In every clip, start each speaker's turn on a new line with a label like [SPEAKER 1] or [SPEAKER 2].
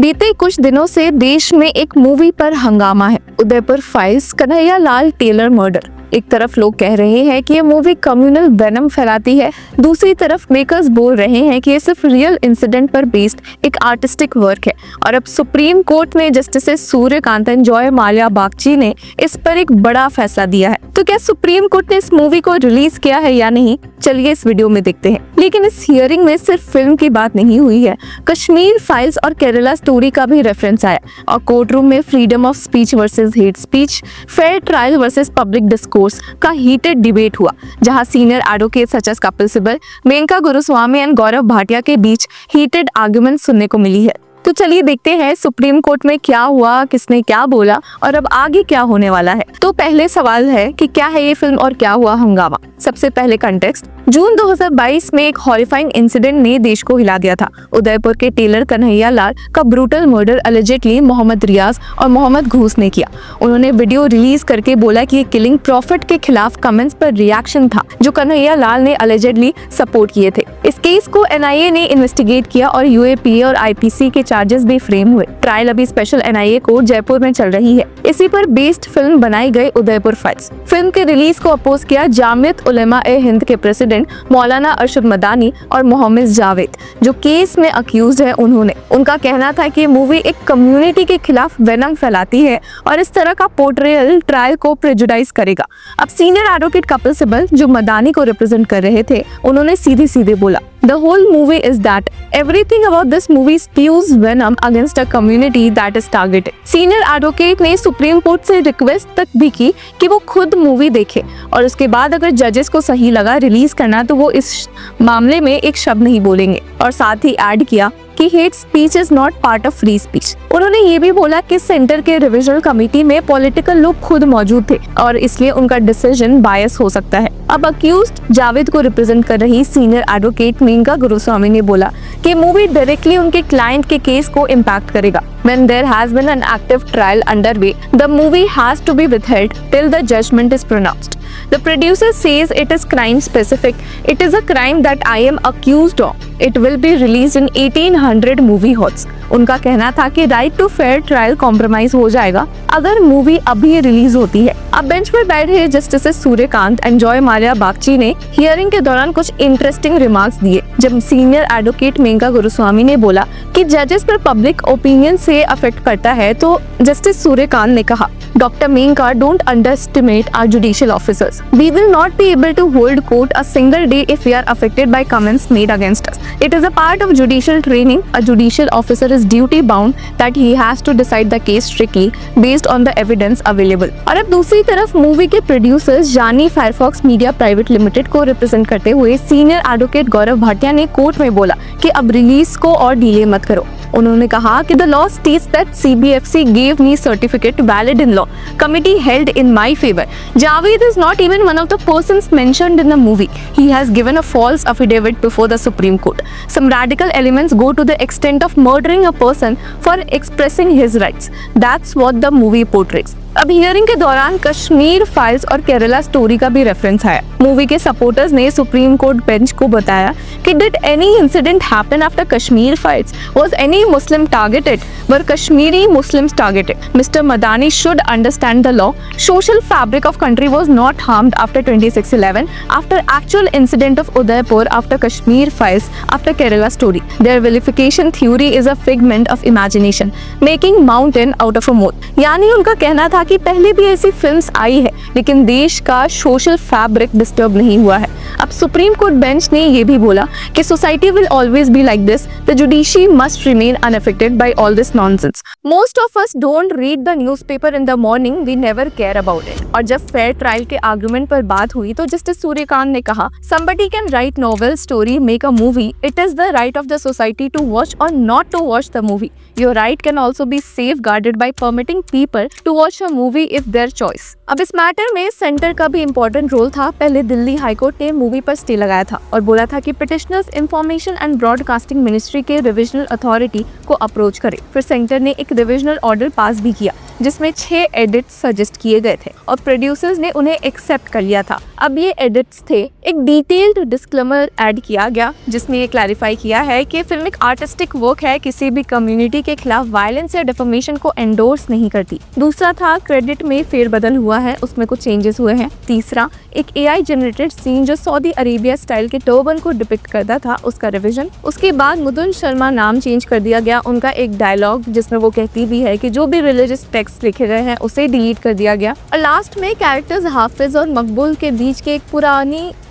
[SPEAKER 1] बीते कुछ दिनों से देश में एक मूवी पर हंगामा है, Udaipur files, Kanhaiya Lal Taylor murder. एक तरफ लोग कह रहे हैं कि ये मूवी कम्युनल वेनम फैलाती है, दूसरी तरफ मेकर्स बोल रहे हैं कि ये सिर्फ रियल इंसिडेंट पर बेस्ड एक आर्टिस्टिक वर्क है। और अब सुप्रीम कोर्ट में justice Suryakant and Joy Mallya Bagchi ने इस पर एक बड़ा फैसला दिया है। तो क्या सुप्रीम कोर्ट ने इस मूवी को रिलीज किया है या नहीं, चलिए इस वीडियो में देखते हैं। लेकिन इस हियरिंग में सिर्फ फिल्म की बात नहीं हुई है, कश्मीर फाइल्स और केरला स्टोरी का भी रेफरेंस आया और कोर्ट रूम में freedom of speech versus hate speech, fair trial versus public discourse का हीटेड डिबेट हुआ, जहां senior advocate such as Kapil Sibal, Menaka Guruswamy and Gaurav Bhatia के बीच हीटेड आर्गुमेंट सुनने को मिली है। तो चलिए देखते हैं सुप्रीम कोर्ट में क्या हुआ, किसने क्या बोला और अब आगे क्या होने वाला है। तो पहले सवाल है कि क्या है ये फिल्म और क्या हुआ हंगामा। सबसे पहले कंटेक्स्ट, जून 2022 में एक हॉरिफाइंग इंसिडेंट ने देश को हिला दिया था। उदयपुर के टेलर कन्हैया लाल का ब्रूटल मर्डर अलिजेडली मोहम्मद रियाज और मोहम्मद घूस ने किया। उन्होंने वीडियो रिलीज करके बोला कि ये किलिंग प्रॉफिट के खिलाफ कमेंट्स पर रिएक्शन था जो कन्हैया लाल ने अलिजेडली सपोर्ट किए थे। इस केस को एनआईए ने इन्वेस्टिगेट किया और यूएपीए और आईपीसी के चार्जेस भी फ्रेम हुए। ट्रायल अभी स्पेशल एनआईए कोर्ट जयपुर में चल रही है। इसी पर बेस्ड फिल्म बनाई गई उदयपुर फाइल्स। फिल्म के रिलीज को अपोज किया जामियत उलेमा ए हिंद के प्रेसिडेंट मौलाना अरशद मदानी और मोहम्मद जावेद, जो केस में अक्यूज्ड है। उनका कहना था कि मूवी एक कम्युनिटी के खिलाफ वेनम फैलाती है और इस तरह का पोर्ट्रेयल ट्रायल को प्रेजुडाइज करेगा। अब सीनियर एडवोकेट कपिल सिब्बल, जो मदानी को रिप्रेजेंट कर रहे थे, उन्होंने सीधे सीधे बोला, The whole movie is that everything about this movie spews venom against a community that is targeted. Senior advocate ने सुप्रीम कोर्ट से रिक्वेस्ट तक भी की कि वो खुद मूवी देखे और उसके बाद अगर जजेस को सही लगा रिलीज करना तो वो इस मामले में एक शब्द नहीं बोलेंगे। और साथ ही ऐड किया कि hate speech is not part of free speech. उन्होंने ये भी बोला कि सेंटर के रिविजनल कमेटी में पॉलिटिकल लोग खुद मौजूद थे और इसलिए उनका डिसीजन बायस हो सकता है। अब अक्यूज्ड जावेद को रिप्रेजेंट कर रही सीनियर एडवोकेट मेनका गुरुस्वामी ने बोला कि मूवी डायरेक्टली उनके क्लाइंट के केस को इम्पैक्ट करेगा। When there has been an active trial underway, the movie has to be withheld till the judgment is pronounced. The producer says it is crime specific. It is a crime that I am accused of. It will be released in 1800 movie halls. उनका कहना था कि right to fair trial compromise हो जाएगा अगर movie अभी release होती है। अब बेंच पर बैठे justice Suryakant and Joy Mallya Bagchi ने हियरिंग के दौरान कुछ इंटरेस्टिंग रिमार्क्स दिए। जब सीनियर एडवोकेट मेनका गुरुस्वामी ने बोला कि जजेस पर पब्लिक ओपिनियन से अफेक्ट करता है, तो जस्टिस सूर्यकांत ने कहा, Dr. Menka, don't underestimate our judicial officers. We will not be able to hold court a single day if we are affected by comments made against us. It is a part of judicial training. A judicial officer is duty bound that he has to decide the case strictly based on the evidence available. और अब दूसरी तरफ movie के producers जानी Firefox media private limited को represent करते हुए senior advocate Gaurav Bhatia ने कोर्ट में बोला कि अब रिलीज को और डिले मत करो। उन्होंने कहा कि the law states that CBFC gave me certificate valid in law. Committee held in my favor. Javed is not even one of the persons mentioned in the movie. He has given a false affidavit before the Supreme Court. Some radical elements go to the extent of murdering a person for expressing his rights. That's what the movie portrays. अब hearing के दौरान Kashmir files और Kerala story का भी reference आया। Movie के supporters ने supreme court bench को बताया कि did any incident happen after Kashmir files? Was any Muslim targeted? Were Kashmiri Muslims targeted? Mister Madani should understand the law. Social fabric of country was not harmed after 26/11, after actual incident of Udaipur, after Kashmir files, after Kerala story. Their vilification theory is a figment of imagination, making mountain out of a mole. यानी उनका कहना था कि पहले भी ऐसी films आई है लेकिन देश का सोशल फैब्रिक डिस्टर्ब नहीं हुआ है। अब सुप्रीम कोर्ट बेंच ने ये भी बोला कि society will always be like this, the judiciary must remain unaffected by all this nonsense. Most of us don't read the newspaper in the morning, we never care about it. और जब fair trial के argument पर बात हुई तो justice Suryakant ने कहा, somebody can write novel, story, make a movie. It is the right of the society to watch or not to watch the movie. Your right can also be safeguarded by permitting people to watch a movie if their choice. अब इस matter में centre का भी important role था। पहले Delhi high court ने movie पर stay लगाया था और बोला था कि petitioners information and broadcasting ministry के रिविजनल अथॉरिटी को अप्रोच करे। फिर सेंटर ने एक रिविजनल ऑर्डर पास भी किया जिसमें 6 एडिट्स सजेस्ट किए गए थे और प्रोड्यूसर्स ने उन्हें एक्सेप्ट कर लिया था। अब ये एडिट्स थे, एक डिटेल्ड डिस्क्लेमर ऐड किया गया जिसमें ये क्लैरिफाई किया है कि फिल्म एक आर्टिस्टिक वर्क है, किसी भी कम्युनिटी के खिलाफ वायलेंस या डिफेमेशन को एंडोर्स नहीं करती। दूसरा था क्रेडिट में फेरबदल हुआ है, उसमें कुछ चेंजेस हुए हैं। तीसरा, एक AI जनरेटेड सीन जो सऊदी अरेबिया स्टाइल के टर्बन को डिपिक्ट करता था उसका रिवीजन। उसके बाद मुदुन शर्मा नाम चेंज कर दिया गया, उनका एक डायलॉग जिसमें वो कहती भी है कि जो भी रिलीजियस टेक्स्ट लिखे गए हैं उसे डिलीट कर दिया गया। और लास्ट में कैरेक्टर्स हाफिज और मकबूल के बीच के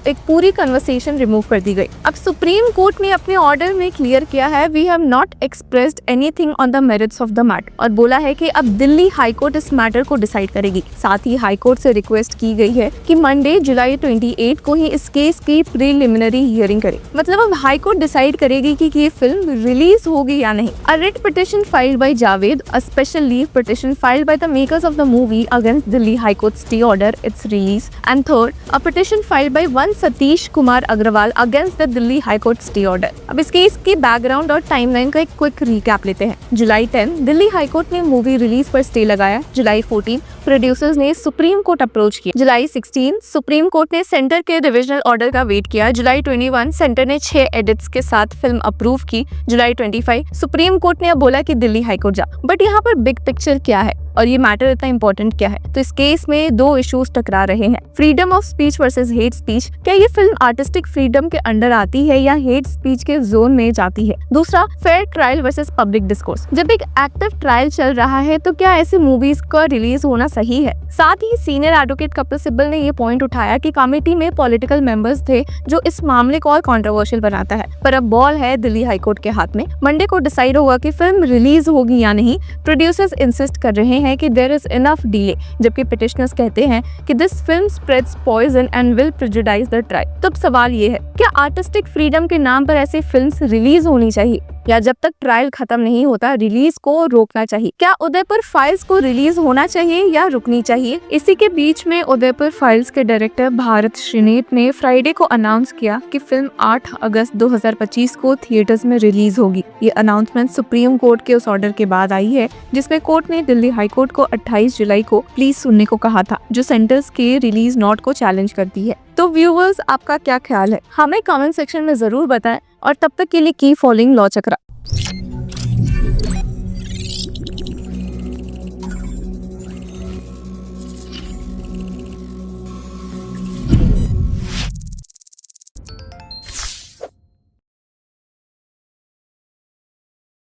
[SPEAKER 1] एक पूरी कन्वर्सेशन रिमूव कर दी गई। अब सुप्रीम कोर्ट ने अपने ऑर्डर में क्लियर किया है, we have not expressed anything on the merits of the matter, और बोला है कि अब दिल्ली हाईकोर्ट इस मैटर को डिसाइड करेगी। साथ ही हाईकोर्ट से रिक्वेस्ट की गई है कि मंडे जुलाई 28 को ही इस केस की प्रीलिमिनरी हियरिंग करे। मतलब अब हाईकोर्ट डिसाइड करेगी कि ये फिल्म रिलीज होगी या नहीं। A writ petition filed by Javed, a special leave petition filed by the makers of the movie against Delhi high court stay order its release. And third, a petition filed by one Satish Kumar Agarwal against the Delhi high court stay order. अब इस case की background और timeline का एक quick recap लेते हैं। जुलाई 10 Delhi high court ने movie release पर स्टे लगाया। जुलाई 14 प्रोड्यूसर्स ने सुप्रीम कोर्ट अप्रोच किया। जुलाई 16 सुप्रीम कोर्ट ने सेंटर के डिविजनल ऑर्डर का वेट किया। जुलाई 21 सेंटर ने 6 एडिट्स के साथ फिल्म अप्रूव की। जुलाई 25 सुप्रीम कोर्ट ने अब बोला कि दिल्ली हाईकोर्ट जा। बट यहाँ पर बिग पिक्चर क्या है और ये मैटर इतना इंपॉर्टेंट क्या है? तो इस केस में 2 इश्यूज टकरा रहे हैं, freedom of speech versus hate speech. क्या ये फिल्म आर्टिस्टिक फ्रीडम के अंडर आती है या हेट स्पीच के जोन में जाती है? दूसरा, fair trial versus public discourse. जब एक एक्टिव ट्रायल चल रहा है तो क्या ऐसी मूवीज का रिलीज होना सही है? साथ ही सीनियर एडवोकेट कपिल सिब्बल ने ये पॉइंट उठाया कि कमेटी में पॉलिटिकल मेंबर्स थे जो इस मामले को और कंट्रोवर्शियल बनाता है। पर अब बॉल है दिल्ली हाईकोर्ट के हाथ में। मंडे को डिसाइड होगा कि फिल्म रिलीज होगी या नहीं। प्रोड्यूसर्स इंसिस्ट कर रहे हैं कि देयर इज इनफ डिले, जबकि पिटिशनर्स कहते हैं कि this film spreads poison and will prejudice the trial. तो अब सवाल ये है, क्या आर्टिस्टिक फ्रीडम के नाम पर ऐसी फिल्म्स रिलीज होनी चाहिए या जब तक ट्रायल खत्म नहीं होता रिलीज को रोकना चाहिए? क्या उदयपुर फाइल्स को रिलीज होना चाहिए या रुकनी चाहिए? इसी के बीच में उदयपुर फाइल्स के डायरेक्टर भारत श्रीनेत ने फ्राइडे को अनाउंस किया कि फिल्म 8 अगस्त 2025 को थिएटर्स में रिलीज होगी। ये अनाउंसमेंट सुप्रीम कोर्ट के उस ऑर्डर के बाद आई है जिसमें कोर्ट ने दिल्ली हाईकोर्ट को 28 जुलाई को प्लीज सुनने को कहा था, जो सेंटर्स के रिलीज नोट को चैलेंज करती है। तो व्यूअर्स, आपका क्या ख्याल है? हमें कमेंट सेक्शन में जरूर बताएं और तब तक के लिए कीप फॉलोइंग लॉ चक्रा।